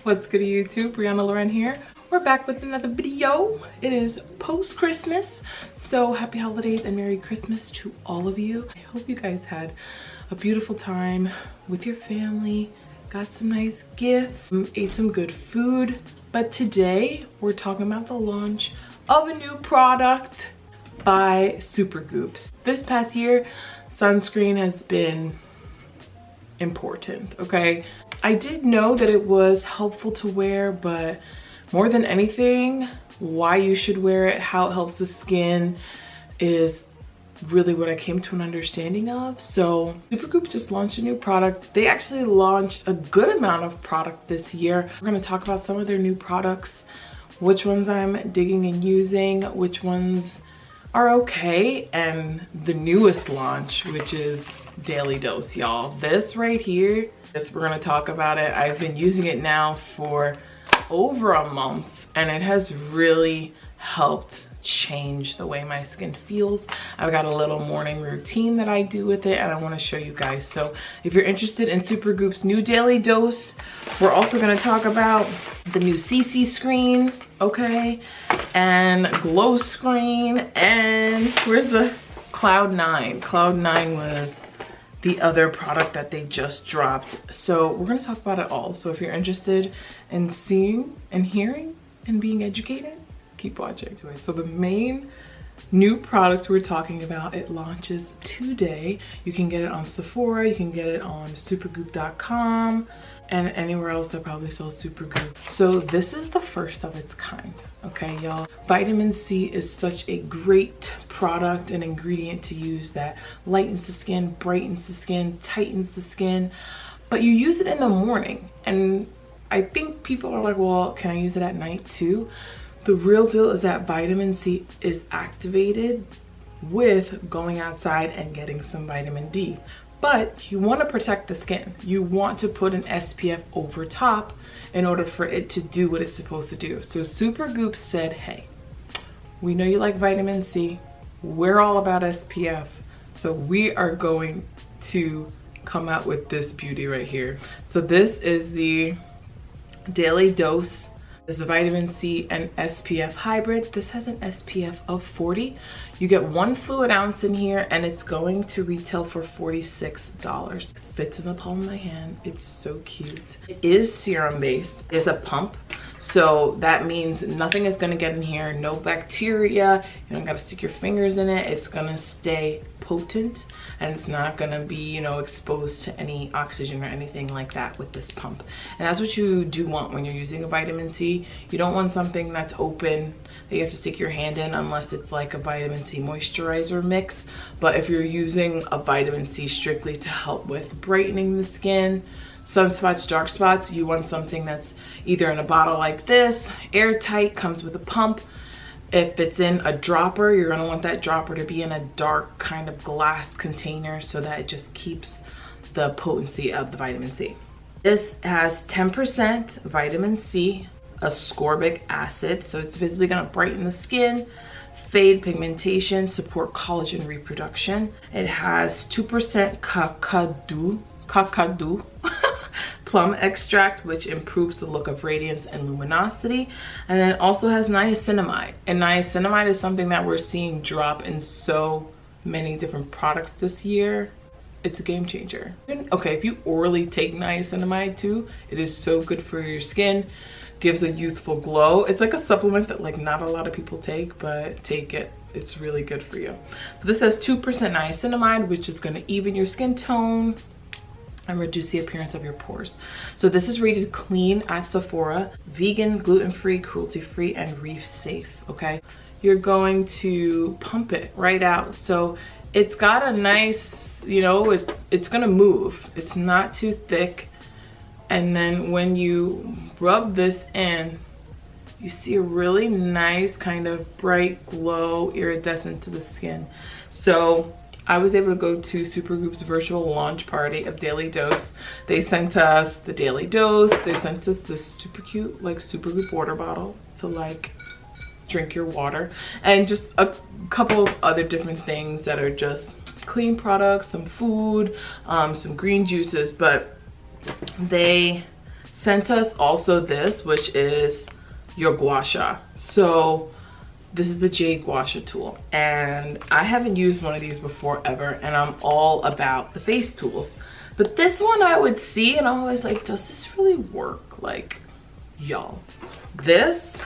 What's good YouTube? BrianaLorenn here. We're back with another video. It is post-Christmas, so happy holidays and Merry Christmas to all of you. I hope you guys had a beautiful time with your family, got some nice gifts, ate some good food. But today we're talking about the launch of a new product by Supergoop. This past year, sunscreen has been important, okay? I did know that it was helpful to wear, but more than anything, why you should wear it, how it helps the skin is really what I came to an understanding of. So Supergoop just launched a new product. They actually launched a good amount of product this year. We're gonna talk about some of their new products, which ones I'm digging and using, which ones are okay, and the newest launch, which is Daily Dose, y'all. This right here, we're gonna talk about it. I've been using it now for over a month and it has really helped change the way my skin feels. I've got a little morning routine that I do with it and I want to show you guys. So if you're interested in Supergoop's new Daily Dose, we're also going to talk about the new CC Screen, okay, and Glowscreen, and where's the Cloud9? Cloud9 was the other product that they just dropped. So we're going to talk about it all. So if you're interested in seeing and hearing and being educated, keep watching. So the main new product we're talking about, it launches today. You can get it on Sephora, you can get it on supergoop.com, and anywhere else that probably sells Supergoop. So this is the first of its kind, okay, y'all? Vitamin C is such a great product and ingredient to use that lightens the skin, brightens the skin, tightens the skin, but you use it in the morning. And I think people are like, well, can I use it at night too? The real deal is that vitamin C is activated with going outside and getting some vitamin D. But you want to protect the skin. You want to put an SPF over top in order for it to do what it's supposed to do. So Supergoop said, hey, we know you like vitamin C. We're all about SPF. So we are going to come out with this beauty right here. So this is the Daily Dose. Is the vitamin C and SPF hybrid. This has an SPF of 40. You get 1 fluid ounce in here and it's going to retail for $46. Fits in the palm of my hand. It's so cute. It is serum based. It's a pump. So that means nothing is gonna get in here, no bacteria. You don't gotta stick your fingers in it. It's gonna stay potent and it's not gonna be, you know, exposed to any oxygen or anything like that with this pump. And that's what you do want when you're using a vitamin C. You don't want something that's open that you have to stick your hand in unless it's like a vitamin C moisturizer mix. But if you're using a vitamin C strictly to help with brightening the skin, sunspots, dark spots, you want something that's either in a bottle like this, airtight, comes with a pump. If it's in a dropper, you're gonna want that dropper to be in a dark kind of glass container so that it just keeps the potency of the vitamin C. This has 10% vitamin C, ascorbic acid, so it's visibly gonna brighten the skin, fade pigmentation, support collagen reproduction. It has 2% kakadu plum extract, which improves the look of radiance and luminosity. And then it also has niacinamide. And niacinamide is something that we're seeing drop in so many different products this year. It's a game changer. Okay, if you orally take niacinamide too, it is so good for your skin. Gives a youthful glow. It's like a supplement that like not a lot of people take, but take it. It's really good for you. So this has 2% niacinamide, which is gonna even your skin tone and reduce the appearance of your pores. So this is rated clean at Sephora, vegan, gluten-free, cruelty-free, and reef safe, okay? You're going to pump it right out. So it's got a nice, you know, it's gonna move. It's not too thick. And then when you rub this in, you see a really nice kind of bright glow, iridescent to the skin. So I was able to go to Supergoop's virtual launch party of Daily Dose. They sent us the Daily Dose. They sent us this super cute, like Supergoop water bottle to like drink your water, and just a couple of other different things that are just clean products, some food, some green juices. But they sent us also this, which is your gua sha. So this is the jade gua sha tool, and I haven't used one of these before ever, and I'm all about the face tools. But this one I would see and I'm always like, does this really work? Like, y'all, this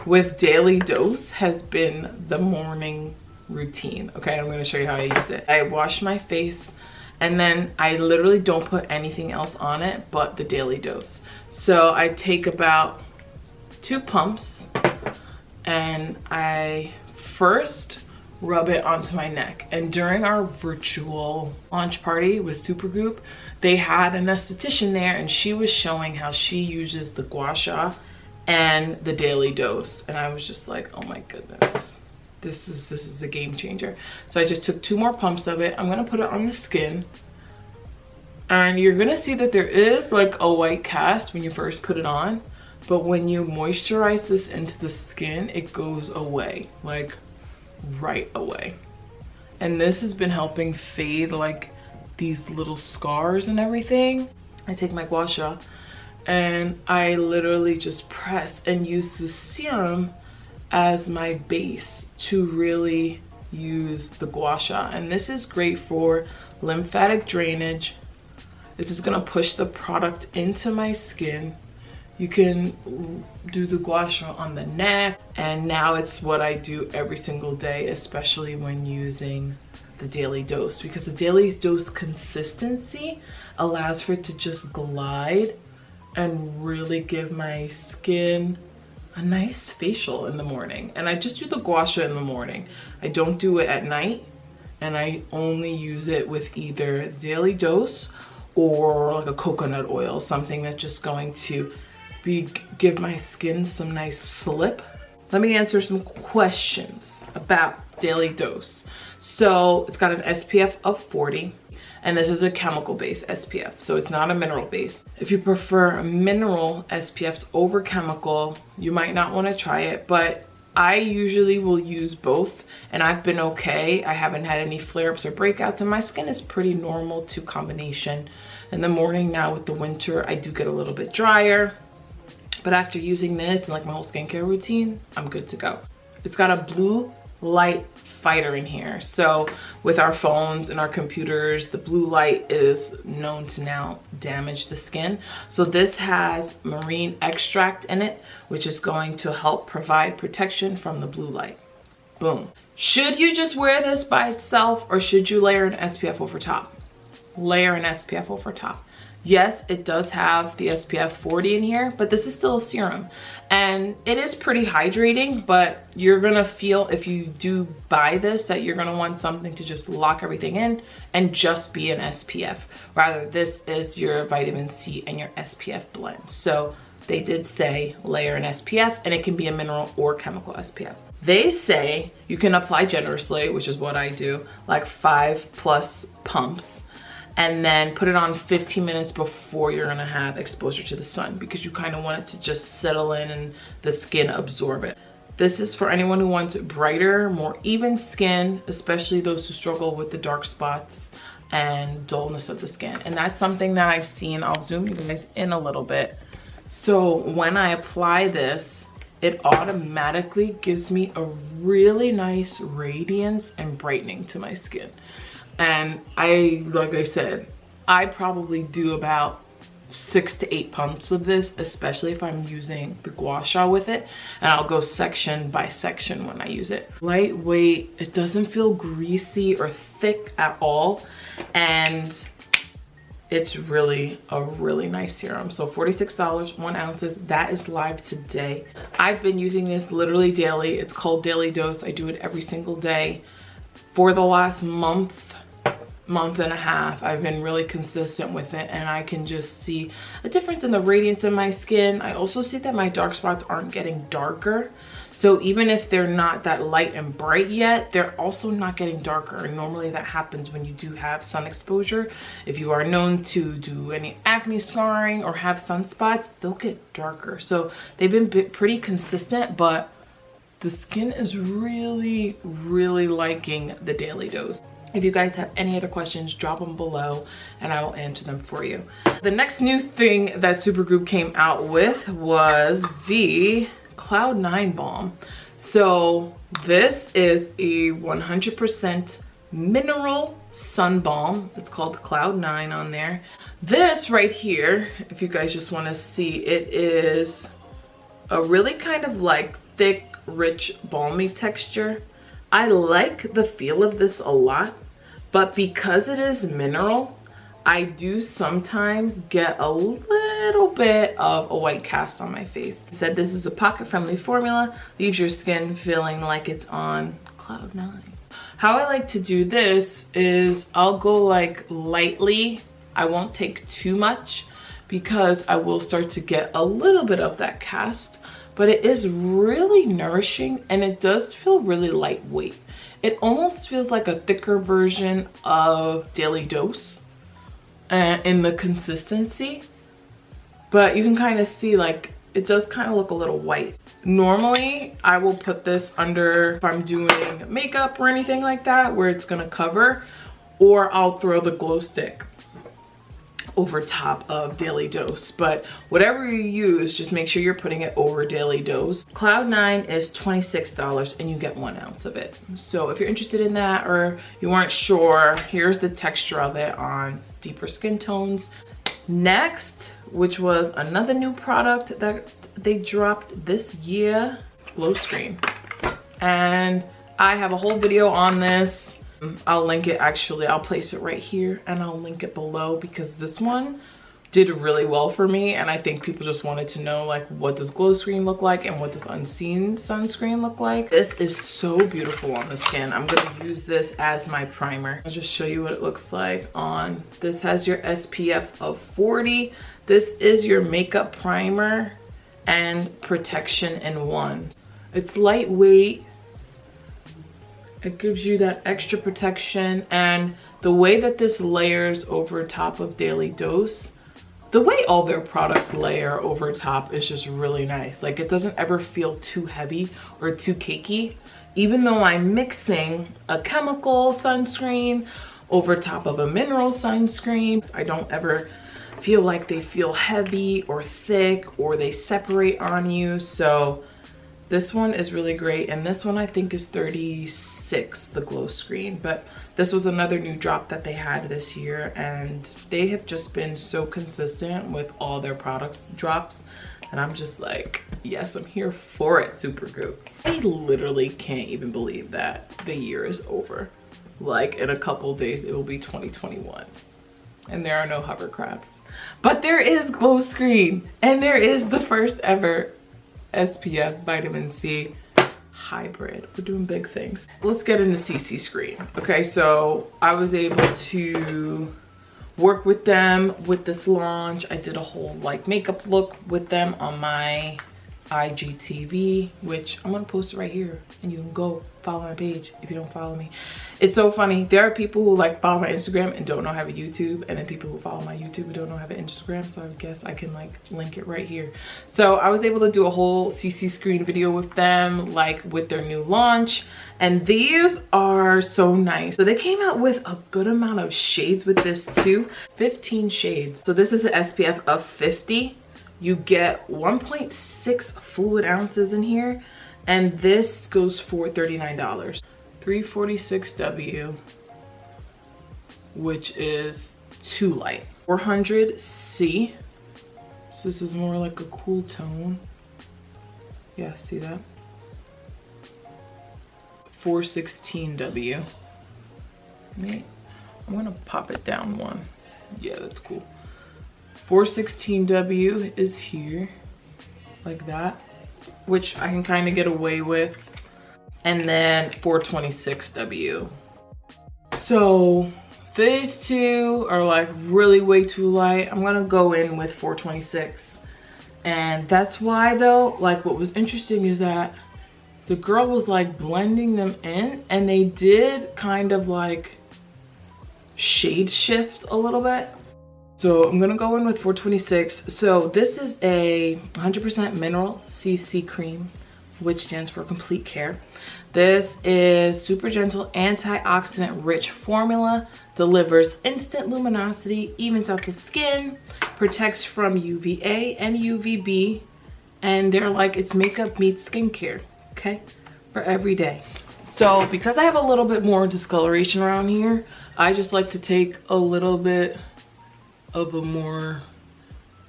with daily dose has been the morning routine. Okay, I'm gonna show you how I use it. I wash my face and then I literally don't put anything else on it but the daily dose. So I take about 2 pumps and I first rub it onto my neck. And during our virtual launch party with Supergoop, they had an esthetician there and she was showing how she uses the gua sha and the daily dose. And I was just like, oh my goodness, this is a game changer. So I just took 2 more pumps of it. I'm gonna put it on the skin. And you're gonna see that there is like a white cast when you first put it on, but when you moisturize this into the skin, it goes away, like right away. And this has been helping fade like these little scars and everything. I take my gua sha and I literally just press and use the serum as my base to really use the gua sha. And this is great for lymphatic drainage. This is gonna push the product into my skin. You can do the gua sha on the neck, and now it's what I do every single day, especially when using the daily dose, because the daily dose consistency allows for it to just glide and really give my skin a nice facial in the morning. And I just do the gua sha in the morning. I don't do it at night, and I only use it with either daily dose or like a coconut oil, something that's just going to give my skin some nice slip. Let me answer some questions about daily dose. So it's got an SPF of 40, and this is a chemical based SPF, so it's not a mineral base. If you prefer mineral SPFs over chemical, you might not want to try it, but I usually will use both, and I've been okay. I haven't had any flare-ups or breakouts, and my skin is pretty normal to combination. In the morning now with the winter, I do get a little bit drier, but after using this and like my whole skincare routine, I'm good to go. It's got a blue light fighter in here. So with our phones and our computers, the blue light is known to now damage the skin. So this has marine extract in it, which is going to help provide protection from the blue light. Boom. Should you just wear this by itself, or should you layer an SPF over top? Layer an SPF over top. Yes, it does have the SPF 40 in here, but this is still a serum. And it is pretty hydrating, but you're gonna feel, if you do buy this, that you're gonna want something to just lock everything in and just be an SPF. Rather, this is your vitamin C and your SPF blend. So they did say layer an SPF, and it can be a mineral or chemical SPF. They say you can apply generously, which is what I do, like 5+ pumps, and then put it on 15 minutes before you're gonna have exposure to the sun, because you kind of want it to just settle in and the skin absorb it. This is for anyone who wants brighter, more even skin, especially those who struggle with the dark spots and dullness of the skin. And that's something that I've seen. I'll zoom you guys in a little bit. So when I apply this, it automatically gives me a really nice radiance and brightening to my skin. And like I said, I probably do about 6 to 8 pumps of this, especially if I'm using the gua sha with it, and I'll go section by section when I use it. Lightweight, it doesn't feel greasy or thick at all, and it's really a really nice serum. So $46, 1 ounce. That is live today. I've been using this literally daily. It's called Daily Dose. I do it every single day. For the last month and a half, I've been really consistent with it, and I can just see a difference in the radiance in my skin. I also see that my dark spots aren't getting darker. So even if they're not that light and bright yet, they're also not getting darker. And normally that happens when you do have sun exposure. If you are known to do any acne scarring or have sunspots, they'll get darker. So they've been pretty consistent, but the skin is really, really liking the Daily Dose. If you guys have any other questions, drop them below and I will answer them for you. The next new thing that Supergoop came out with was the Cloud 9 Balm. So this is a 100% mineral sun balm. It's called Cloud 9 on there. This right here, if you guys just want to see, it is a really kind of like thick, rich, balmy texture. I like the feel of this a lot, but because it is mineral, I do sometimes get a little bit of a white cast on my face. It said this is a pocket-friendly formula, leaves your skin feeling like it's on Cloud 9. How I like to do this is I'll go like lightly. I won't take too much because I will start to get a little bit of that cast, but it is really nourishing and it does feel really lightweight. It almost feels like a thicker version of Daily Dose in the consistency, but you can kind of see like it does kind of look a little white. Normally I will put this under if I'm doing makeup or anything like that where it's gonna cover, or I'll throw the glow stick over top of Daily Dose. But whatever you use, just make sure you're putting it over Daily Dose. Cloud 9 is $26 and you get 1 ounce of it. So if you're interested in that or you weren't sure, here's the texture of it on deeper skin tones. Next, which was another new product that they dropped this year, Glowscreen. And I have a whole video on this. I'll link it, actually I'll place it right here and I'll link it below because this one did really well for me and I think people just wanted to know like what does Glowscreen look like and what does Unseen Sunscreen look like. This is so beautiful on the skin. I'm gonna use this as my primer. I'll just show you what it looks like on. This has your SPF of 40. This is your makeup primer and protection in one. It's lightweight. It gives you that extra protection, and the way that this layers over top of Daily Dose, the way all their products layer over top is just really nice. Like it doesn't ever feel too heavy or too cakey, even though I'm mixing a chemical sunscreen over top of a mineral sunscreen. I don't ever feel like they feel heavy or thick or they separate on you. So this one is really great, and this one I think is $36, the Glowscreen. But this was another new drop that they had this year, and they have just been so consistent with all their products drops, and I'm just like, yes, I'm here for it, Supergoop. I literally can't even believe that the year is over. Like in a couple days it will be 2021 and there are no hovercrafts, but there is Glowscreen and there is the first ever SPF Vitamin C hybrid. We're doing big things. Let's get into CC Screen. Okay, so I was able to work with them with this launch. I did a whole like makeup look with them on my IGTV, which I'm gonna post it right here and you can go follow my page if you don't follow me. It's so funny. There are people who like follow my Instagram and don't know how to have a YouTube, and then people who follow my YouTube who don't know how to have an Instagram, so I guess I can like link it right here. So I was able to do a whole CC Screen video with them, like with their new launch, and these are so nice. So they came out with a good amount of shades with this too, 15 shades. So this is an SPF of 50. You get 1.6 fluid ounces in here, and this goes for $39. 346W, which is too light. 400C, so this is more like a cool tone. Yeah, see that? 416W. I'm gonna pop it down one. Yeah, that's cool. 416W is here, like that, which I can kind of get away with. And then 426W. So these two are like really way too light. I'm gonna go in with 426. And that's why though, like what was interesting is that the girl was like blending them in, and they did kind of like shade shift a little bit. So I'm gonna go in with 426. So this is a 100% mineral CC cream which stands for complete care. This is super gentle, antioxidant rich formula, delivers instant luminosity, evens out the skin, protects from UVA and UVB, and they're like, it's makeup meets skincare, okay, for every day. So because I have a little bit more discoloration around here, I just like to take a little bit of a more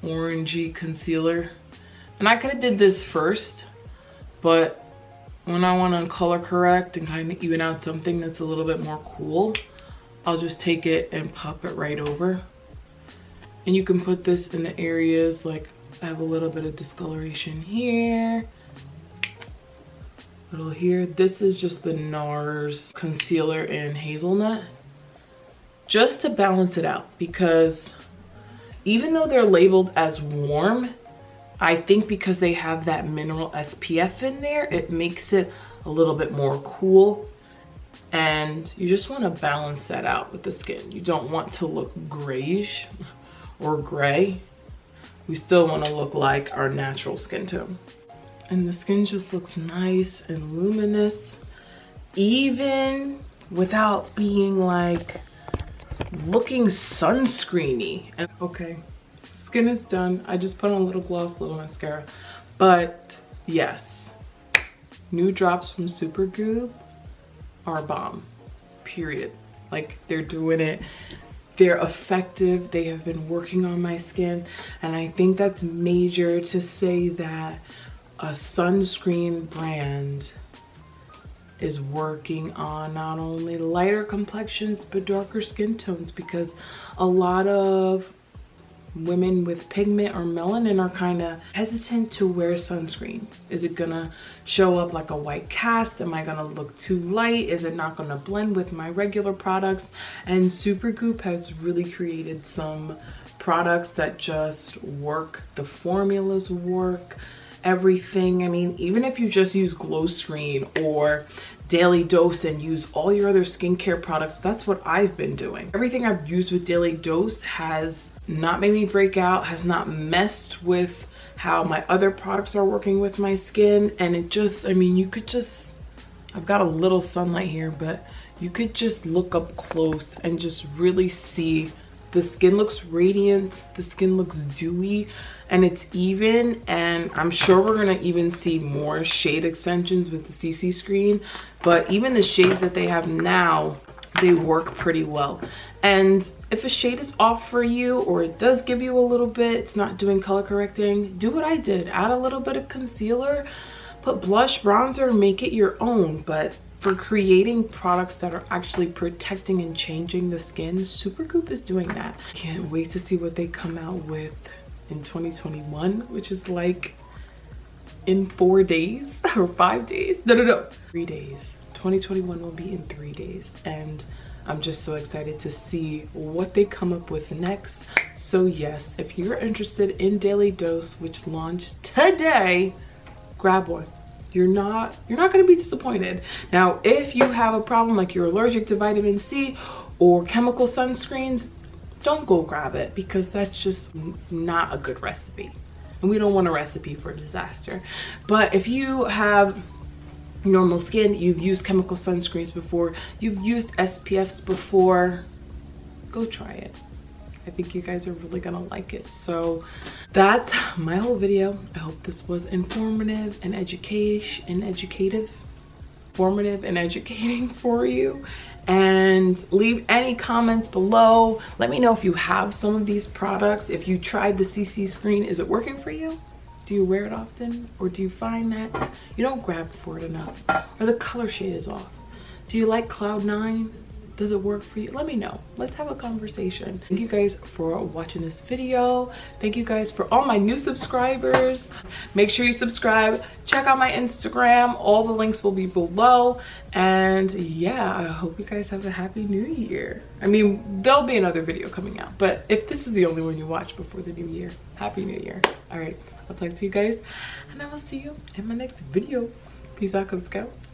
orangey concealer. And I could have did this first, but when I want to color correct and kind of even out something that's a little bit more cool, I'll just take it and pop it right over. And you can put this in the areas, like I have a little bit of discoloration here, little here. This is just the NARS concealer in hazelnut, just to balance it out, because even though they're labeled as warm, I think because they have that mineral SPF in there, it makes it a little bit more cool. And you just want to balance that out with the skin. You don't want to look grayish or gray. We still want to look like our natural skin tone. And the skin just looks nice and luminous, even without being like looking sunscreeny. And okay, skin is done. I just put on a little gloss, a little mascara. But yes, new drops from Supergoop are bomb, period. Like, they're doing it. They're effective. They have been working on my skin. And I think that's major to say that a sunscreen brand is working on not only lighter complexions but darker skin tones, because a lot of women with pigment or melanin are kind of hesitant to wear sunscreen. Is it gonna show up like a white cast? Am I gonna look too light? Is it not gonna blend with my regular products? And Supergoop has really created some products that just work. The formulas work, everything. I mean, even if you just use Glowscreen or Daily Dose and use all your other skincare products, that's what I've been doing. Everything I've used with Daily Dose has not made me break out, has not messed with how my other products are working with my skin. And it just, I mean, you could just, I've got a little sunlight here, but you could just look up close and just really see the skin looks radiant, the skin looks dewy, and it's even. And I'm sure we're gonna even see more shade extensions with the CC screen, but even the shades that they have now, they work pretty well. And if a shade is off for you, or it does give you a little bit, it's not doing color correcting, do what I did. Add a little bit of concealer, put blush, bronzer, make it your own. But for creating products that are actually protecting and changing the skin, Supergoop is doing that. Can't wait to see what they come out with in 2021, which is like in 4 days or 5 days. No, 3 days. 2021 will be in 3 days, and I'm just so excited to see what they come up with next. So yes, if you're interested in Daily Dose, which launched today, grab one. You're not going to be disappointed. Now, if you have a problem like you're allergic to vitamin C or chemical sunscreens, don't go grab it, because that's just not a good recipe, and we don't want a recipe for disaster. But if you have normal skin, you've used chemical sunscreens before, you've used SPFs before, go try it. I think you guys are really gonna like it. So that's my whole video. I hope this was informative and formative and educating for you. And leave any comments below. Let me know if you have some of these products. If you tried the CC screen, is it working for you? Do you wear it often? Or do you find that you don't grab for it enough? Or the color shade is off? Do you like Cloud 9? Does it work for you? Let me know. Let's have a conversation. Thank you guys for watching this video. Thank you guys for all my new subscribers. Make sure you subscribe. Check out my Instagram. All the links will be below. And yeah, I hope you guys have a happy new year. I mean, there'll be another video coming out, but if this is the only one you watch before the new year, happy new year. All right, I'll talk to you guys, and I will see you in my next video. Peace out, Cub Scouts.